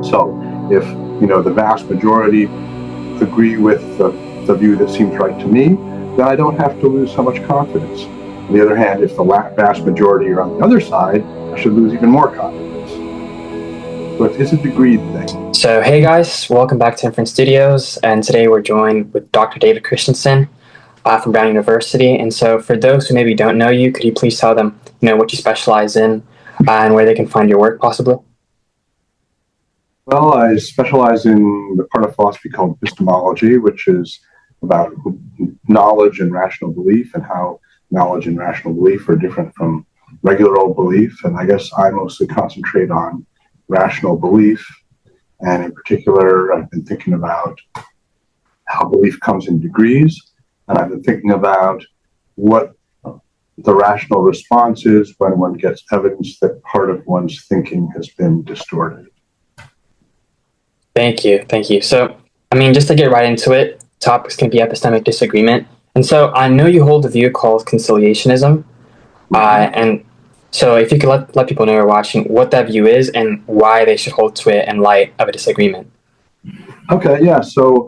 So if, the vast majority agree with the view that seems right to me, then I don't have to lose so much confidence. On the other hand, if the vast majority are on the other side, I should lose even more confidence. So it's a degree thing. So hey guys, welcome back to Inference Studios, and today we're joined with Dr. David Christensen from Brown University. And so for those who maybe don't know you, could you please tell them, what you specialize in and where they can find your work possibly? Well, I specialize in the part of philosophy called epistemology, which is about knowledge and rational belief and how knowledge and rational belief are different from regular old belief. And I guess I mostly concentrate on rational belief. And in particular, I've been thinking about how belief comes in degrees. And I've been thinking about what the rational response is when one gets evidence that part of one's thinking has been distorted. Thank you. So, just to get right into it, topics can be epistemic disagreement. And so I know you hold a view called Conciliationism. And so if you could let people know who are watching what that view is and why they should hold to it in light of a disagreement. Okay, yeah. So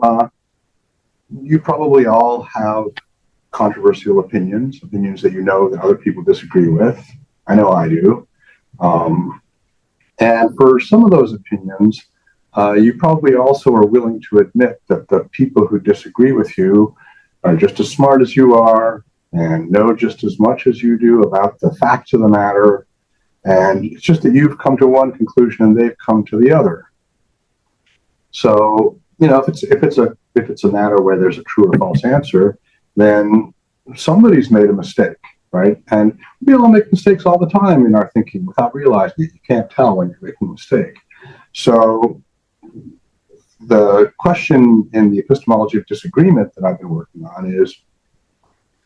you probably all have controversial opinions that that other people disagree with. I know I do. And for some of those opinions, you probably also are willing to admit that the people who disagree with you are just as smart as you are and know just as much as you do about the facts of the matter. And it's just that you've come to one conclusion and they've come to the other. So, if it's a matter where there's a true or false answer, then somebody's made a mistake, right? And we all make mistakes all the time in our thinking without realizing it. You can't tell when you're making a mistake. So the question in the epistemology of disagreement that I've been working on is,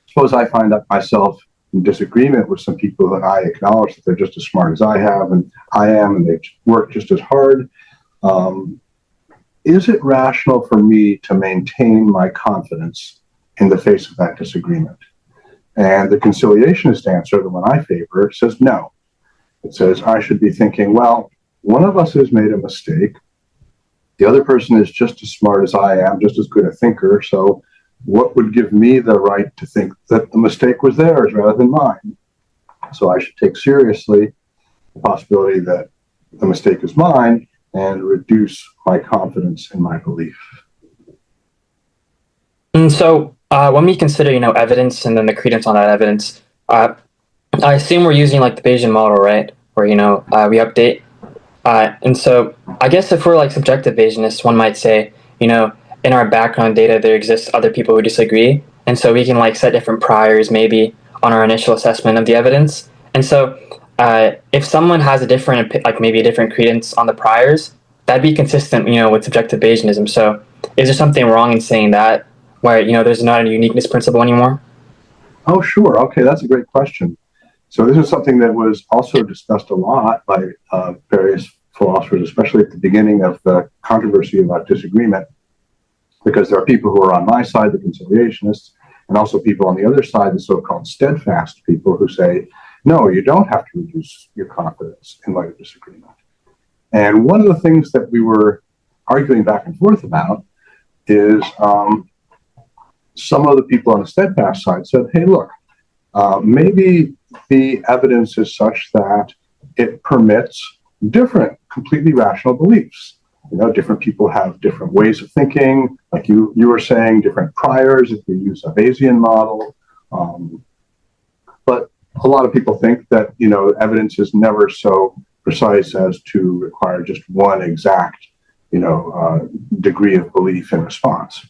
suppose I find myself in disagreement with some people and I acknowledge that they're just as smart as I am and they've worked just as hard. Is it rational for me to maintain my confidence in the face of that disagreement? And the conciliationist answer, the one I favor, says no. It says I should be thinking, well, one of us has made a mistake. The other person is just as smart as I am, just as good a thinker. So what would give me the right to think that the mistake was theirs rather than mine? So I should take seriously the possibility that the mistake is mine and reduce my confidence in my belief. And so when we consider, evidence and then the credence on that evidence, I assume we're using like the Bayesian model, right? Where, we update. And so I guess if we're like subjective Bayesianists, one might say, in our background data, there exists other people who disagree. And so we can like set different priors maybe on our initial assessment of the evidence. And so if someone has a different credence on the priors, that'd be consistent, with subjective Bayesianism. So is there something wrong in saying that where, there's not a uniqueness principle anymore? Oh, sure. Okay, that's a great question. So this is something that was also discussed a lot by various philosophers, especially at the beginning of the controversy about disagreement, because there are people who are on my side, the conciliationists, and also people on the other side, the so-called steadfast people who say, no, you don't have to reduce your confidence in light of disagreement. And one of the things that we were arguing back and forth about is some of the people on the steadfast side said, hey, look, maybe the evidence is such that it permits different, completely rational beliefs. Different people have different ways of thinking, like you were saying, different priors if you use a Bayesian model. But a lot of people think that, evidence is never so precise as to require just one exact, degree of belief in response.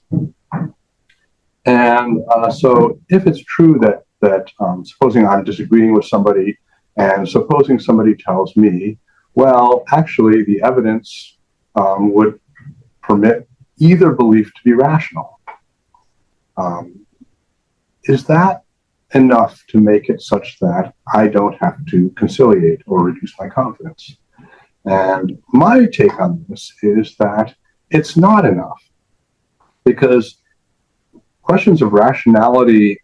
And so if it's true that supposing I'm disagreeing with somebody and supposing somebody tells me, well, actually the evidence would permit either belief to be rational. Is that enough to make it such that I don't have to conciliate or reduce my confidence? And my take on this is that it's not enough, because questions of rationality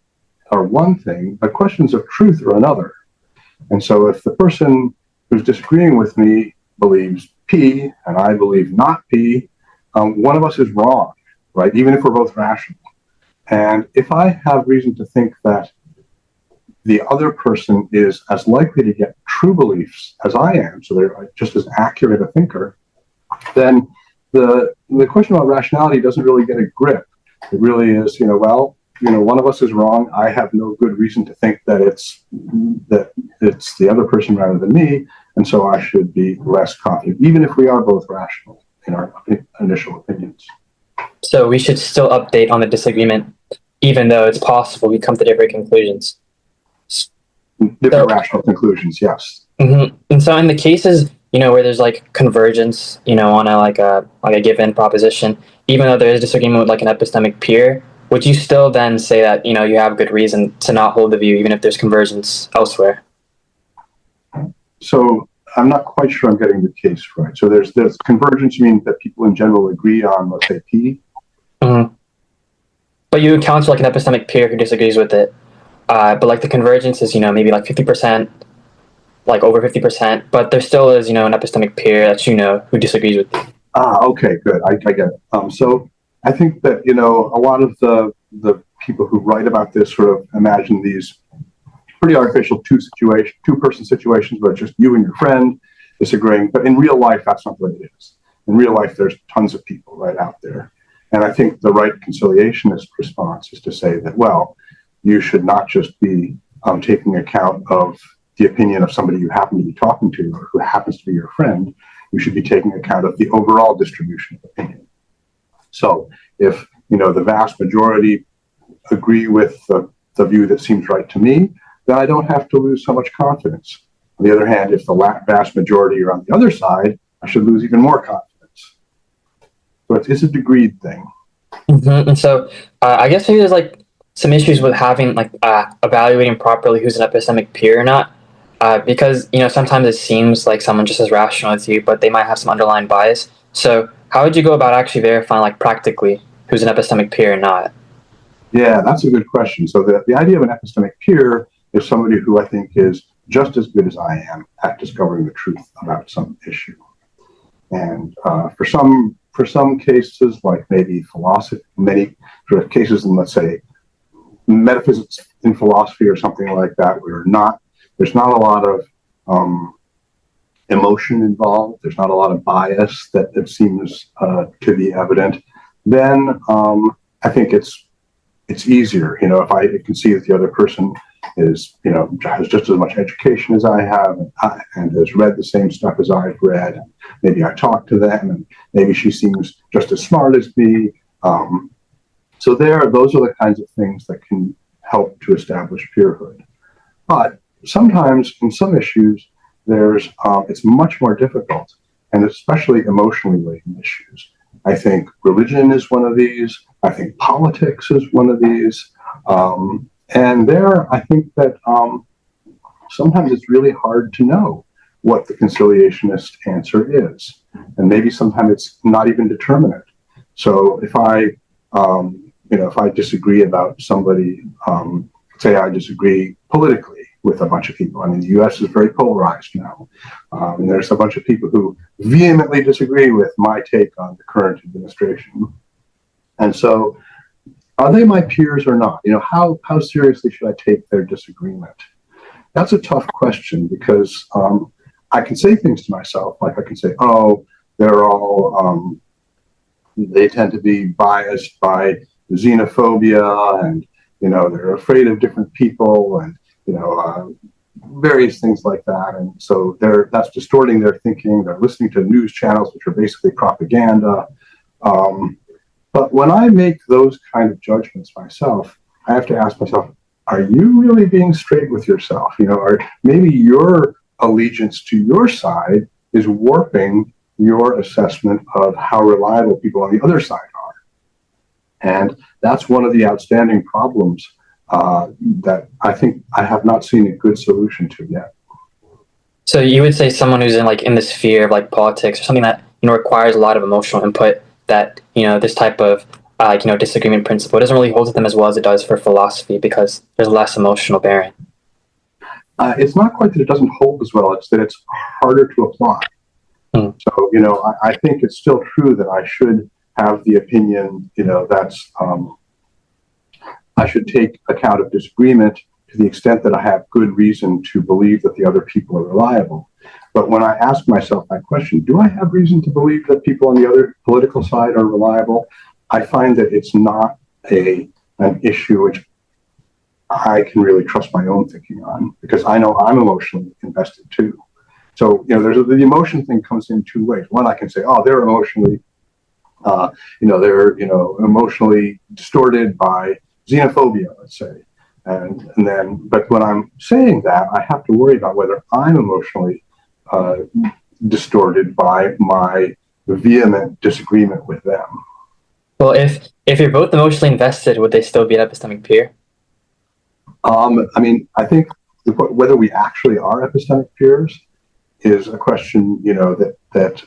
are one thing, but questions of truth are another. And so if the person who's disagreeing with me believes P and I believe not P, one of us is wrong, right? Even if we're both rational. And if I have reason to think that the other person is as likely to get true beliefs as I am, so they're just as accurate a thinker, then the question about rationality doesn't really get a grip. It really is, one of us is wrong. I have no good reason to think that it's the other person rather than me, and so I should be less confident, even if we are both rational in our initial opinions. So we should still update on the disagreement, even though it's possible we come to different conclusions. Different rational conclusions, yes. Mm-hmm. And so in the cases, where there's like convergence, on a given proposition, even though there is disagreement with like an epistemic peer, would you still then say that, you have good reason to not hold the view, even if there's convergence elsewhere? So I'm not quite sure I'm getting the case right. So there's convergence, you mean that people in general agree on, let's say, P? Mm-hmm. But you encounter like an epistemic peer who disagrees with it. But like the convergence is, maybe like 50%, like over 50%, but there still is, an epistemic peer that who disagrees with it. Okay, good. I get it. So I think that, a lot of the people who write about this sort of imagine these pretty artificial two-person situations where it's just you and your friend disagreeing. But in real life, that's not what it is. In real life, there's tons of people right out there. And I think the right conciliationist response is to say that, well, you should not just be taking account of the opinion of somebody you happen to be talking to or who happens to be your friend. You should be taking account of the overall distribution of opinion. So if, the vast majority agree with the view that seems right to me, then I don't have to lose so much confidence. On the other hand, if the vast majority are on the other side, I should lose even more confidence. So it's a degreed thing. Mm-hmm. And so I guess maybe there's like some issues with having like evaluating properly who's an epistemic peer or not. Because, sometimes it seems like someone just as rational as you, but they might have some underlying bias. So how would you go about actually verifying, like practically, who's an epistemic peer or not? Yeah, that's a good question. So the idea of an epistemic peer is somebody who I think is just as good as I am at discovering the truth about some issue. And for some cases, like maybe philosophy, many sort of cases in, let's say, metaphysics in philosophy or something like that, where there's not a lot of emotion involved. There's not a lot of bias that it seems to be evident. Then I think it's easier. If I can see that the other person is, has just as much education as I have and has read the same stuff as I've read. And maybe I talk to them, and maybe she seems just as smart as me. So those are the kinds of things that can help to establish peerhood. But sometimes in some issues, it's much more difficult, and especially emotionally laden issues. I think religion is one of these. I think politics is one of these. And I think that sometimes it's really hard to know what the conciliationist answer is. And maybe sometimes it's not even determinate. So if I disagree about somebody, say I disagree politically with a bunch of people. I mean, the U.S. is very polarized now. And there's a bunch of people who vehemently disagree with my take on the current administration. And so, are they my peers or not? How seriously should I take their disagreement? That's a tough question because I can say things to myself, like I can say, oh, they tend to be biased by xenophobia, and they're afraid of different people, and various things like that. And so that's distorting their thinking. They're listening to news channels, which are basically propaganda. But when I make those kind of judgments myself, I have to ask myself, are you really being straight with yourself? Or maybe your allegiance to your side is warping your assessment of how reliable people on the other side are. And that's one of the outstanding problems that I think I have not seen a good solution to yet. So you would say someone who's in the sphere of like politics or something that requires a lot of emotional input, that this type of disagreement principle doesn't really hold with them as well as it does for philosophy because there's less emotional bearing. It's not quite that it doesn't hold as well; it's that it's harder to apply. Mm. So, I think it's still true that I should have the opinion, that's, I should take account of disagreement to the extent that I have good reason to believe that the other people are reliable. But when I ask myself that question, do I have reason to believe that people on the other political side are reliable? I find that it's not an issue which I can really trust my own thinking on, because I know I'm emotionally invested too. So, the emotion thing comes in two ways. One, I can say, oh, they're emotionally, emotionally distorted by xenophobia, let's say. And then, but when I'm saying that, I have to worry about whether I'm emotionally distorted by my vehement disagreement with them. Well, if you're both emotionally invested, would they still be an epistemic peer? I think whether we actually are epistemic peers is a question, that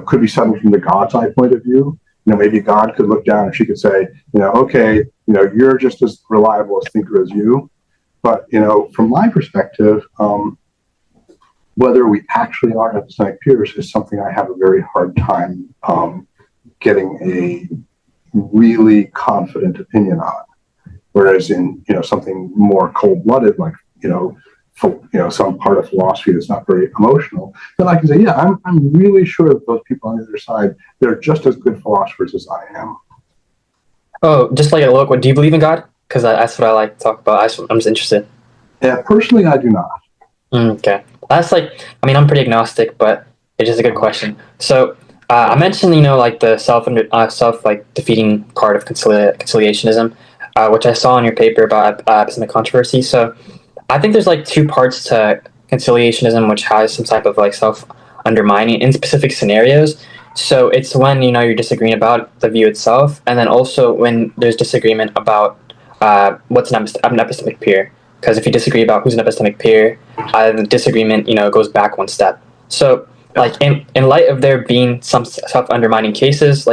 could be settled from the God's eye point of view. Maybe God could look down and she could say, okay, you're just as reliable a thinker as you. But, from my perspective, whether we actually are epistemic peers is something I have a very hard time getting a really confident opinion on. Whereas in, something more cold-blooded, like, some part of philosophy that's not very emotional, then I can say, yeah, I'm really sure that those people on the other side, they're just as good philosophers as I am. Oh, just like a look, do you believe in God? Because that's what I like to talk about. I'm just interested. Yeah, personally, I do not. Okay. That's I'm pretty agnostic, but it's just a good question. So I mentioned, like the self defeating part of conciliationism, which I saw in your paper about epistemic controversy. So I think there's two parts to conciliationism, which has some type of self-undermining in specific scenarios. So it's when you're disagreeing about the view itself, and then also when there's disagreement about what's an epistemic peer. Because if you disagree about who's an epistemic peer, the disagreement goes back one step. So in light of there being some self-undermining cases,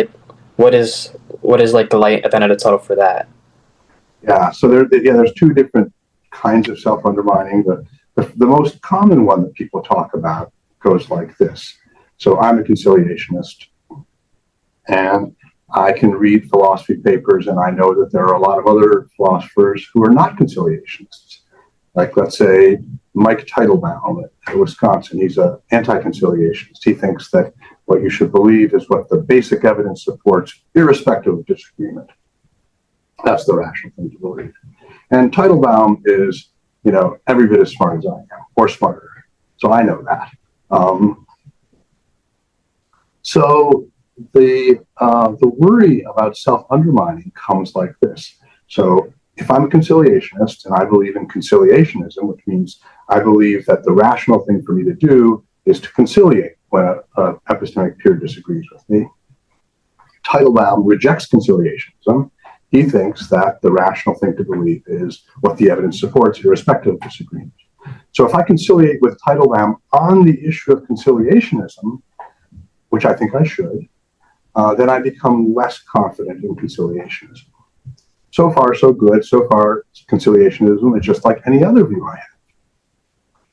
what is the light at the end of the tunnel for that? Yeah. So there's two different kinds of self-undermining. The most common one that people talk about goes like this. So I'm a conciliationist, and I can read philosophy papers, and I know that there are a lot of other philosophers who are not conciliationists. Like, let's say, Mike Teitelbaum at Wisconsin. He's an anti-conciliationist. He thinks that what you should believe is what the basic evidence supports, irrespective of disagreement. That's the rational thing to believe. And Teitelbaum is, every bit as smart as I am, or smarter. So I know that. So the worry about self-undermining comes like this. So if I'm a conciliationist and I believe in conciliationism, which means I believe that the rational thing for me to do is to conciliate when an epistemic peer disagrees with me, Teitelbaum rejects conciliationism. He thinks that the rational thing to believe is what the evidence supports, irrespective of disagreement. So if I conciliate with Teitelbaum on the issue of conciliationism, which I think I should, then I become less confident in conciliationism. So far, so good. So far, conciliationism is just like any other view I have.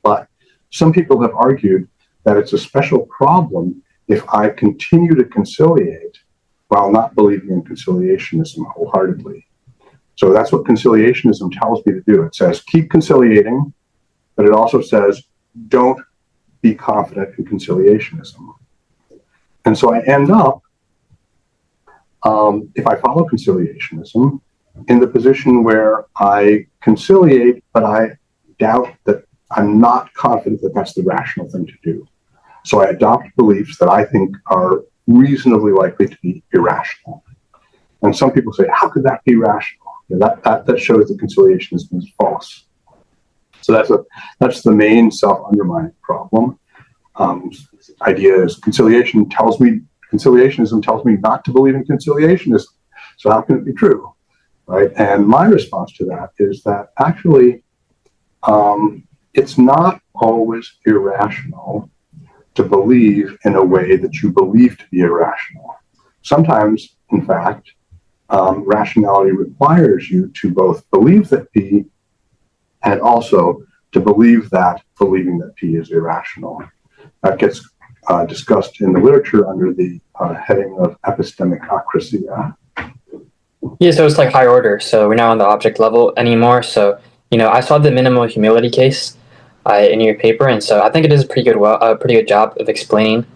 But some people have argued that it's a special problem if I continue to conciliate while not believing in conciliationism wholeheartedly. So that's what conciliationism tells me to do. It says, keep conciliating, but it also says, don't be confident in conciliationism. And so I end up, if I follow conciliationism, in the position where I conciliate, but I doubt that I'm not confident that that's the rational thing to do. So I adopt beliefs that I think are reasonably likely to be irrational. And some people say, how could that be rational? That shows that conciliationism is false. So that's the main self-undermining problem. Idea is conciliationism tells me not to believe in conciliationism. So how can it be true? Right? And my response to that is that actually it's not always irrational to believe in a way that you believe to be irrational. Sometimes, in fact, rationality requires you to both believe that P and also to believe that believing that P is irrational. That gets discussed in the literature under the heading of epistemocracy. Yeah, so it's like higher order. So we're not on the object level anymore. So, I saw the minimal humility case in your paper, and so I think it does a pretty good job of explaining,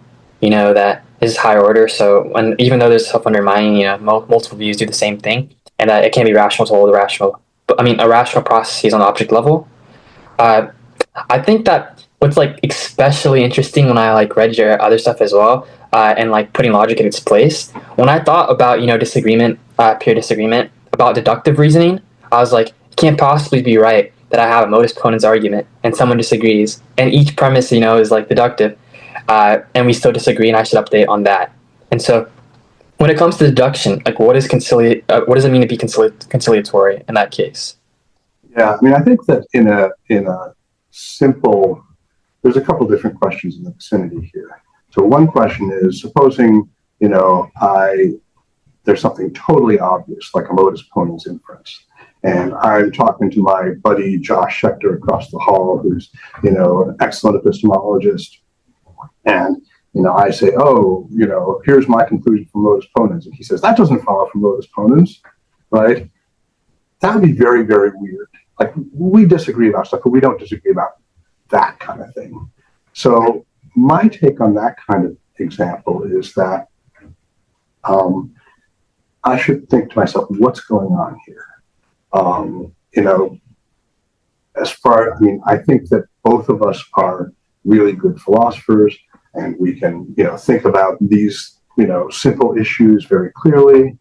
that this is higher order. So even though there's self-undermining, multiple views do the same thing, and that it can't be rational to hold irrational processes on the object level. I think that what's like especially interesting when I like read your other stuff as well, and like putting logic in its place. When I thought about disagreement, pure disagreement about deductive reasoning, I was like, it can't possibly be right that I have a modus ponens argument and someone disagrees, and each premise is like deductive, and we still disagree, and I should update on that. And so when it comes to deduction, like what does it mean to be conciliatory in that case? Yeah, I mean, I think that in a simple, there's a couple different questions in the vicinity here. So one question is, supposing, there's something totally obvious, like a modus ponens inference. And I'm talking to my buddy, Josh Schechter, across the hall, who's, an excellent epistemologist. And, I say, here's my conclusion from modus ponens. And he says, that doesn't follow from modus ponens, right? That would be very, very weird. Like, we disagree about stuff, but we don't disagree about that kind of thing. So my take on that kind of example is that I should think to myself, what's going on here? I think that both of us are really good philosophers, and we can, think about these, simple issues very clearly.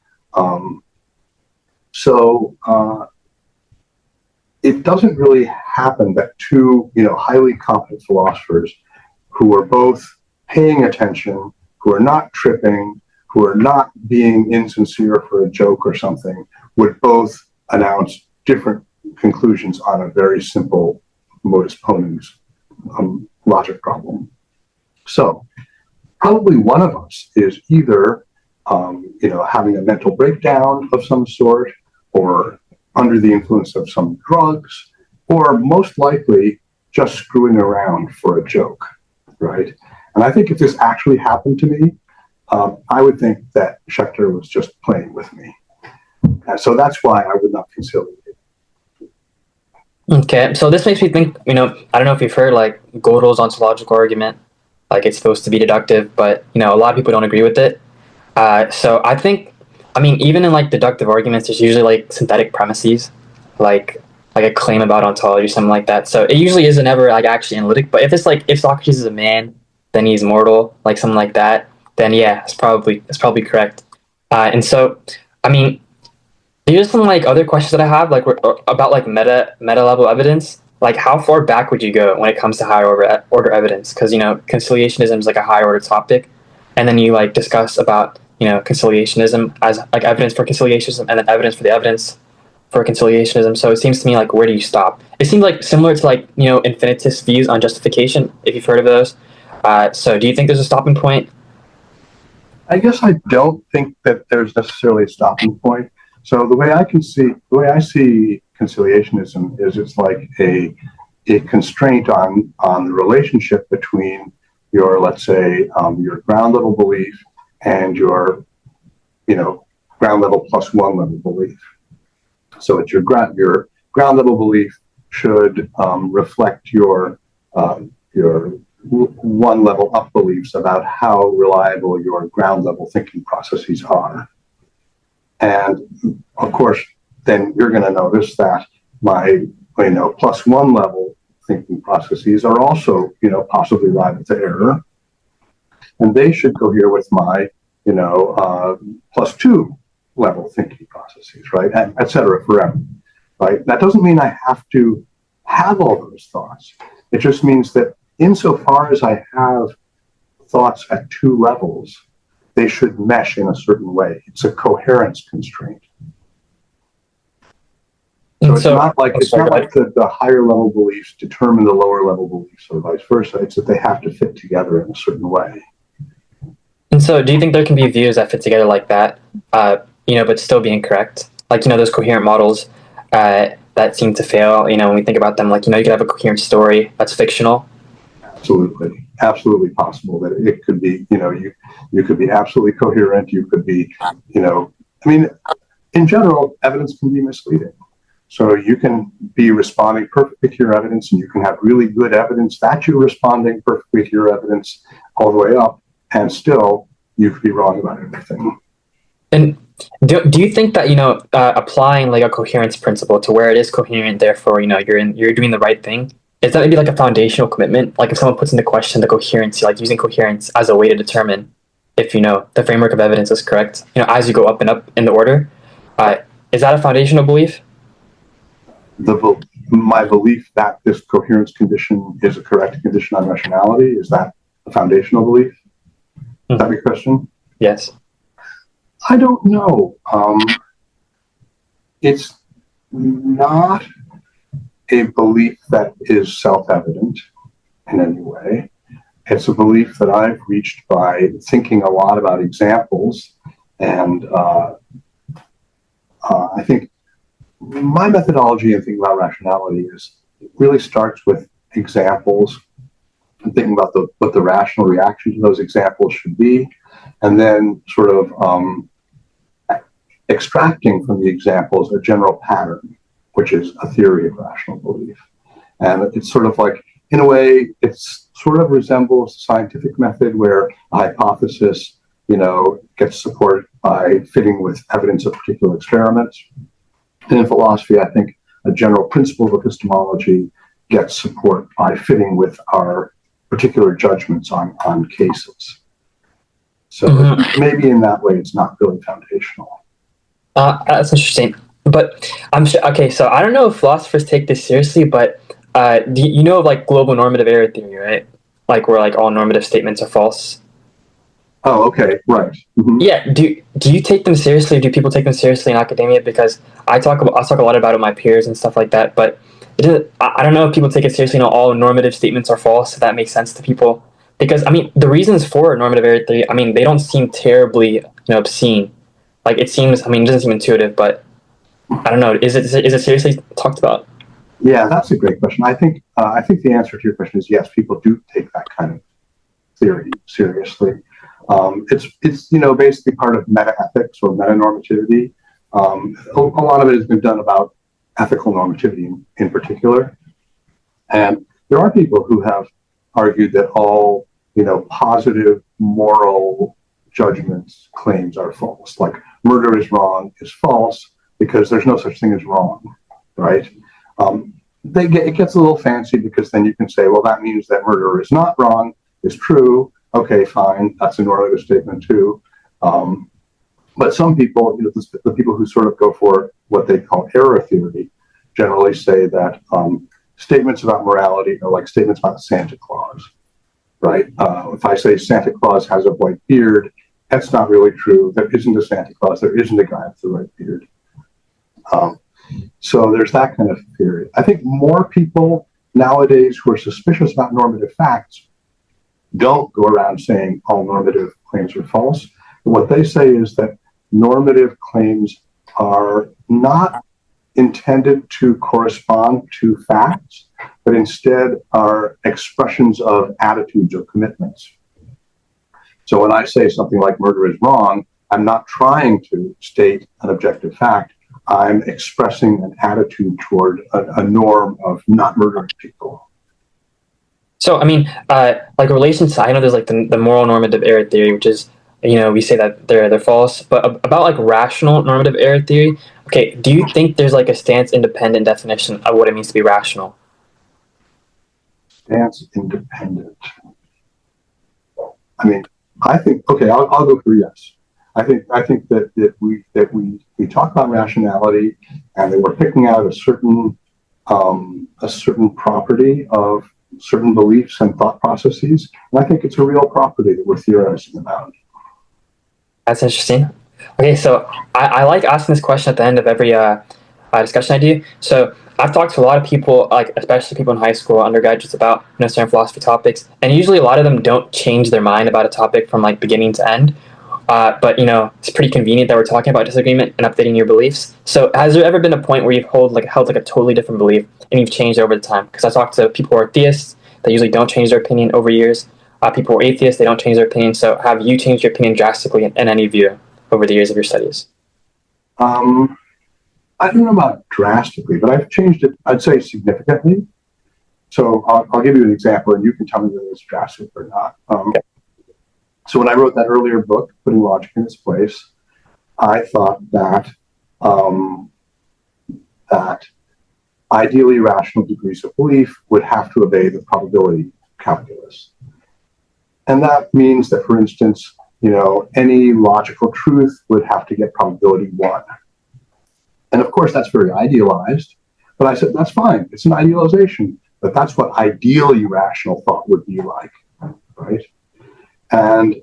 It doesn't really happen that two, highly competent philosophers who are both paying attention, who are not tripping, who are not being insincere for a joke or something, would both announce different conclusions on a very simple modus ponens logic problem. So probably one of us is either, having a mental breakdown of some sort, or under the influence of some drugs, or most likely just screwing around for a joke, right? And I think if this actually happened to me, I would think that Schechter was just playing with me. And so that's why I would not conciliate. Okay, so this makes me think, I don't know if you've heard like Gödel's ontological argument, like it's supposed to be deductive, but, a lot of people don't agree with it. So I think, even in like deductive arguments, there's usually like synthetic premises, like a claim about ontology, something like that. So it usually isn't ever like actually analytic. But if it's like if Socrates is a man, then he's mortal, like something like that, then yeah, it's probably correct. And so, here's some like other questions that I have, like about like meta level evidence. Like how far back would you go when it comes to higher order evidence? Because conciliationism is like a higher order topic, and then you like discuss about conciliationism as like evidence for conciliationism, and then evidence for the evidence for conciliationism. So it seems to me like, where do you stop? It seems like similar to like infinitist views on justification, if you've heard of those. So do you think there's a stopping point? I guess I don't think that there's necessarily a stopping point. So the way I see conciliationism is it's like a constraint on the relationship between your, let's say, your ground level belief and your, ground level plus one level belief. So it's your ground level belief should reflect your one level up beliefs about how reliable your ground level thinking processes are. And of course, then you're going to notice that my, plus one level thinking processes are also, possibly liable to error. And they should cohere with my, plus two level thinking processes, right? Et cetera, forever, right? That doesn't mean I have to have all those thoughts. It just means that insofar as I have thoughts at two levels, they should mesh in a certain way. It's a coherence constraint. So it's not like the higher level beliefs determine the lower level beliefs or vice versa. It's that they have to fit together in a certain way. And so do you think there can be views that fit together like that, but still be incorrect? Like, those coherent models that seem to fail, when we think about them, like, you could have a coherent story that's fictional. Absolutely. absolutely possible that it could be, you could be absolutely coherent. You could be, I mean, in general, evidence can be misleading. So you can be responding perfectly to your evidence, and you can have really good evidence that you're responding perfectly to your evidence all the way up, and still you could be wrong about everything. And do you think that applying like a coherence principle to where it is coherent, therefore you're doing the right thing? Is that maybe like a foundational commitment? Like if someone puts into question the coherency, like using coherence as a way to determine if the framework of evidence is correct, as you go up and up in the order, is that a foundational belief? My belief that this coherence condition is a correct condition on rationality, is that a foundational belief? Is that your question? Yes. I don't know. It's not a belief that is self-evident in any way. It's a belief that I've reached by thinking a lot about examples, and I think my methodology in thinking about rationality it really starts with examples and thinking about what the rational reaction to those examples should be, and then sort of extracting from the examples a general pattern, which is a theory of rational belief. And it's sort of like, in a way, it sort of resembles the scientific method where a hypothesis, gets supported by fitting with evidence of particular experiments. And in philosophy, I think a general principle of epistemology gets support by fitting with our particular judgments on cases. So maybe in that way, it's not really foundational. That's interesting. But I'm sure, okay, so I don't know if philosophers take this seriously, but you know of like global normative error theory, right? Like where like all normative statements are false. Oh, okay, right. Mm-hmm. Yeah. Do you take them seriously? Do people take them seriously in academia? Because I talk a lot about it with my peers and stuff like that. But I don't know if people take it seriously. All normative statements are false. If that makes sense to people. Because the reasons for normative error theory, they don't seem terribly obscene. Like it seems. It doesn't seem intuitive, but I don't know. Is it seriously talked about? Yeah, that's a great question. I think the answer to your question is yes. People do take that kind of theory seriously. It's basically part of meta-ethics or meta-normativity. A lot of it has been done about ethical normativity in particular. And there are people who have argued that all, positive moral judgments claims are false. Like murder is wrong is false because there's no such thing as wrong, right? It gets a little fancy because then you can say, well, that means that murder is not wrong, is true. Okay, fine, that's a normative statement too. But some people, the people who sort of go for what they call error theory, generally say that statements about morality are like statements about Santa Claus, right? If I say Santa Claus has a white beard, that's not really true. There isn't a Santa Claus. There isn't a guy with a white beard. So there's that kind of theory. I think more people nowadays who are suspicious about normative facts don't go around saying all normative claims are false. What they say is that normative claims are not intended to correspond to facts, but instead are expressions of attitudes or commitments. So when I say something like murder is wrong, I'm not trying to state an objective fact. I'm expressing an attitude toward a norm of not murdering people. So, like in relation to, I know there's like the moral normative error theory, which is, we say that they're false, but about like rational normative error theory, okay, do you think there's like a stance independent definition of what it means to be rational? Stance independent. I think, okay, I'll go for yes. I think that we talk about rationality, and that we're picking out a certain property of certain beliefs and thought processes, and I think it's a real property that we're theorizing about. That's interesting. Okay, so I like asking this question at the end of every discussion I do. So I've talked to a lot of people, like especially people in high school, undergraduates, about certain philosophy topics, and usually a lot of them don't change their mind about a topic from like beginning to end. But it's pretty convenient that we're talking about disagreement and updating your beliefs. So has there ever been a point where you've held like a totally different belief and you've changed over the time? Because I talked to people who are theists that usually don't change their opinion over years. people who are atheists, they don't change their opinion. So have you changed your opinion drastically in any view over the years of your studies? I don't know about drastically, but I've changed it, I'd say, significantly. So I'll give you an example, and you can tell me whether it's drastic or not. Okay. So when I wrote that earlier book, Putting Logic in Its Place, I thought that that ideally rational degrees of belief would have to obey the probability calculus. And that means that, for instance, any logical truth would have to get probability 1. And of course, that's very idealized. But I said, that's fine. It's an idealization. But that's what ideally rational thought would be like, right? And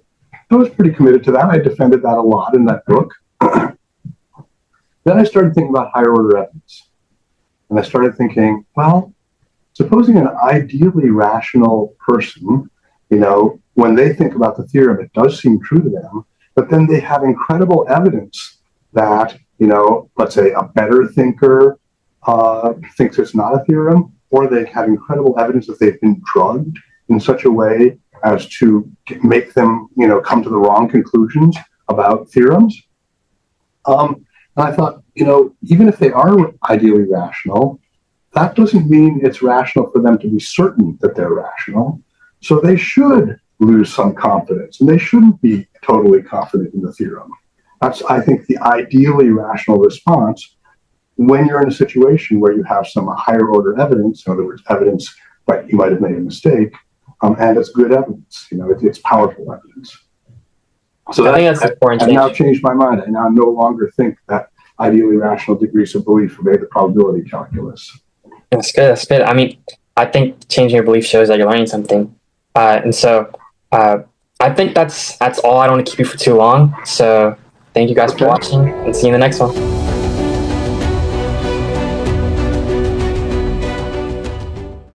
I was pretty committed to that. I defended that a lot in that book. Then I started thinking about higher order evidence. And I started thinking, well, supposing an ideally rational person, when they think about the theorem, it does seem true to them, but then they have incredible evidence that, let's say a better thinker thinks it's not a theorem, or they have incredible evidence that they've been drugged in such a way as to make them, come to the wrong conclusions about theorems. And I thought, even if they are ideally rational, that doesn't mean it's rational for them to be certain that they're rational. So they should lose some confidence, and they shouldn't be totally confident in the theorem. That's, I think, the ideally rational response when you're in a situation where you have some higher order evidence, in other words, evidence that you might have made a mistake, and it's good evidence, it's powerful evidence. So I think that's the important I've change. now changed my mind. I now no longer think that ideally rational degrees of belief obey the probability calculus. That's good. That's good. I mean, I think changing your belief shows that you're learning something. And so I think that's all. I don't want to keep you for too long. So thank you guys for watching, and see you in the next one.